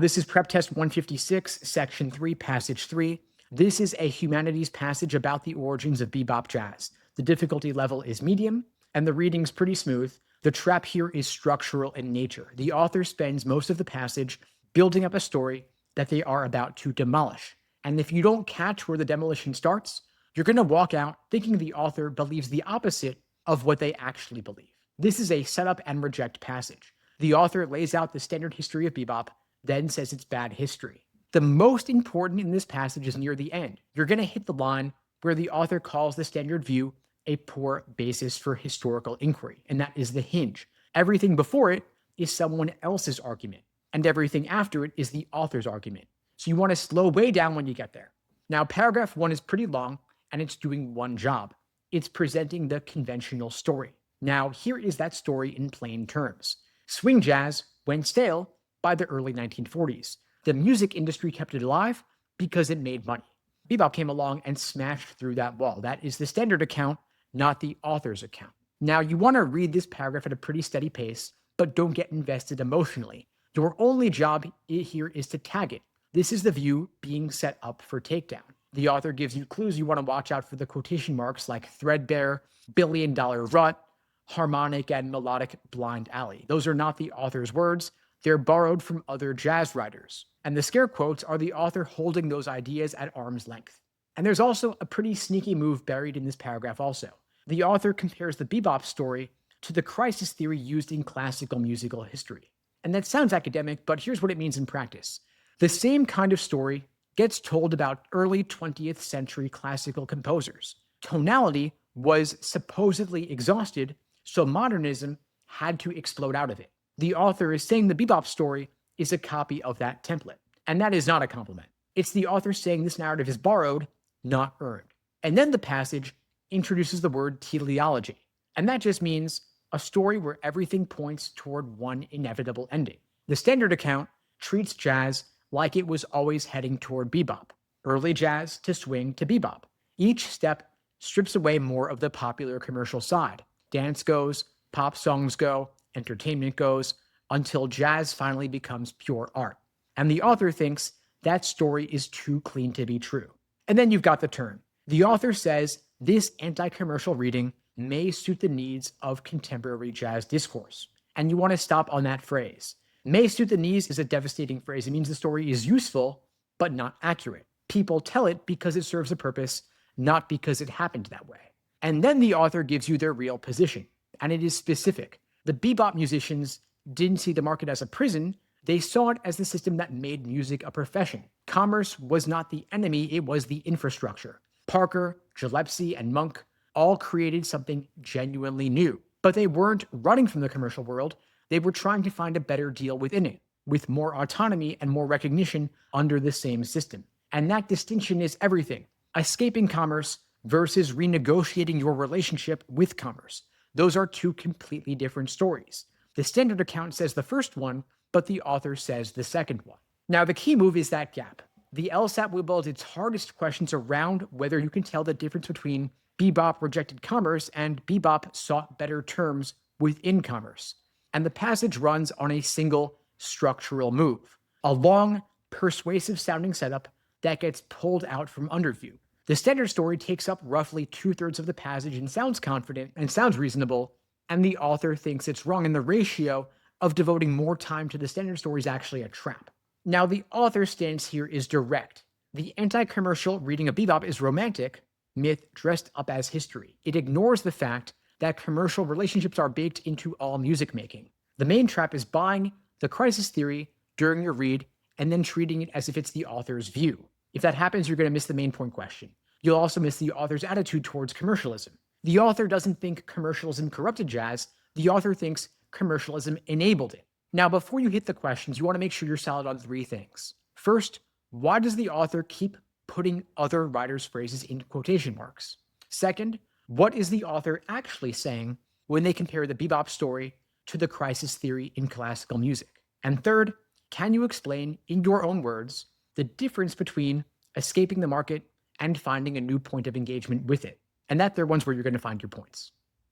This is Prep Test 156, Section 3, Passage 3. This is a humanities passage about the origins of bebop jazz. The difficulty level is medium, and the reading's pretty smooth. The trap here is structural in nature. The author spends most of the passage building up a story that they are about to demolish. And if you don't catch where the demolition starts, you're going to walk out thinking the author believes the opposite of what they actually believe. This is a setup and reject passage. The author lays out the standard history of bebop, then says it's bad history. The most important in this passage is near the end. You're going to hit the line where the author calls the standard view a poor basis for historical inquiry, and that is the hinge. Everything before it is someone else's argument, and everything after it is the author's argument. So you want to slow way down when you get there. Now, paragraph 1 is pretty long, and it's doing one job. It's presenting the conventional story. Now, here is that story in plain terms. Swing jazz went stale by the early 1940s. The music industry kept it alive because it made money. Bebop came along and smashed through that wall. That is the standard account, not the author's account. Now, you want to read this paragraph at a pretty steady pace, but don't get invested emotionally. Your only job here is to tag it. This is the view being set up for takedown. The author gives you clues. You want to watch out for the quotation marks like threadbare, billion-dollar rut, harmonic and melodic blind alley. Those are not the author's words. They're borrowed from other jazz writers. And the scare quotes are the author holding those ideas at arm's length. And there's also a pretty sneaky move buried in this paragraph also. The author compares the bebop story to the crisis theory used in classical musical history. And that sounds academic, but here's what it means in practice. The same kind of story gets told about early 20th century classical composers. Tonality was supposedly exhausted, so modernism had to explode out of it. The author is saying the bebop story is a copy of that template. And that is not a compliment. It's the author saying this narrative is borrowed, not earned. And then the passage introduces the word teleology. And that just means a story where everything points toward one inevitable ending. The standard account treats jazz like it was always heading toward bebop. Early jazz to swing to bebop. Each step strips away more of the popular commercial side. Dance goes, pop songs go, entertainment goes, until jazz finally becomes pure art. And the author thinks that story is too clean to be true. And then you've got the turn. The author says this anti-commercial reading may suit the needs of contemporary jazz discourse. And you want to stop on that phrase. May suit the needs is a devastating phrase. It means the story is useful, but not accurate. People tell it because it serves a purpose, not because it happened that way. And then the author gives you their real position, and it is specific. The bebop musicians didn't see the market as a prison. They saw it as the system that made music a profession. Commerce was not the enemy, it was the infrastructure. Parker, Gillespie, and Monk all created something genuinely new. But they weren't running from the commercial world. They were trying to find a better deal within it, with more autonomy and more recognition under the same system. And that distinction is everything. Escaping commerce versus renegotiating your relationship with commerce. Those are two completely different stories. The standard account says the first one, but the author says the second one. Now, the key move is that gap. The LSAT will build its hardest questions around whether you can tell the difference between bebop rejected commerce and bebop sought better terms within commerce. And the passage runs on a single structural move, a long, persuasive sounding setup that gets pulled out from underview. The standard story takes up roughly 2/3 of the passage and sounds confident and sounds reasonable, and the author thinks it's wrong, and the ratio of devoting more time to the standard story is actually a trap. Now, the author's stance here is direct. The anti-commercial reading of bebop is romantic myth dressed up as history. It ignores the fact that commercial relationships are baked into all music making. The main trap is buying the crisis theory during your read and then treating it as if it's the author's view. If that happens, you're going to miss the main point question. You'll also miss the author's attitude towards commercialism. The author doesn't think commercialism corrupted jazz. The author thinks commercialism enabled it. Now, before you hit the questions, you want to make sure you're solid on 3 things. First, why does the author keep putting other writers' phrases in quotation marks? Second, what is the author actually saying when they compare the bebop story to the crisis theory in classical music? And third, can you explain, in your own words, the difference between escaping the market and finding a new point of engagement with it? And that they're ones where you're going to find your points.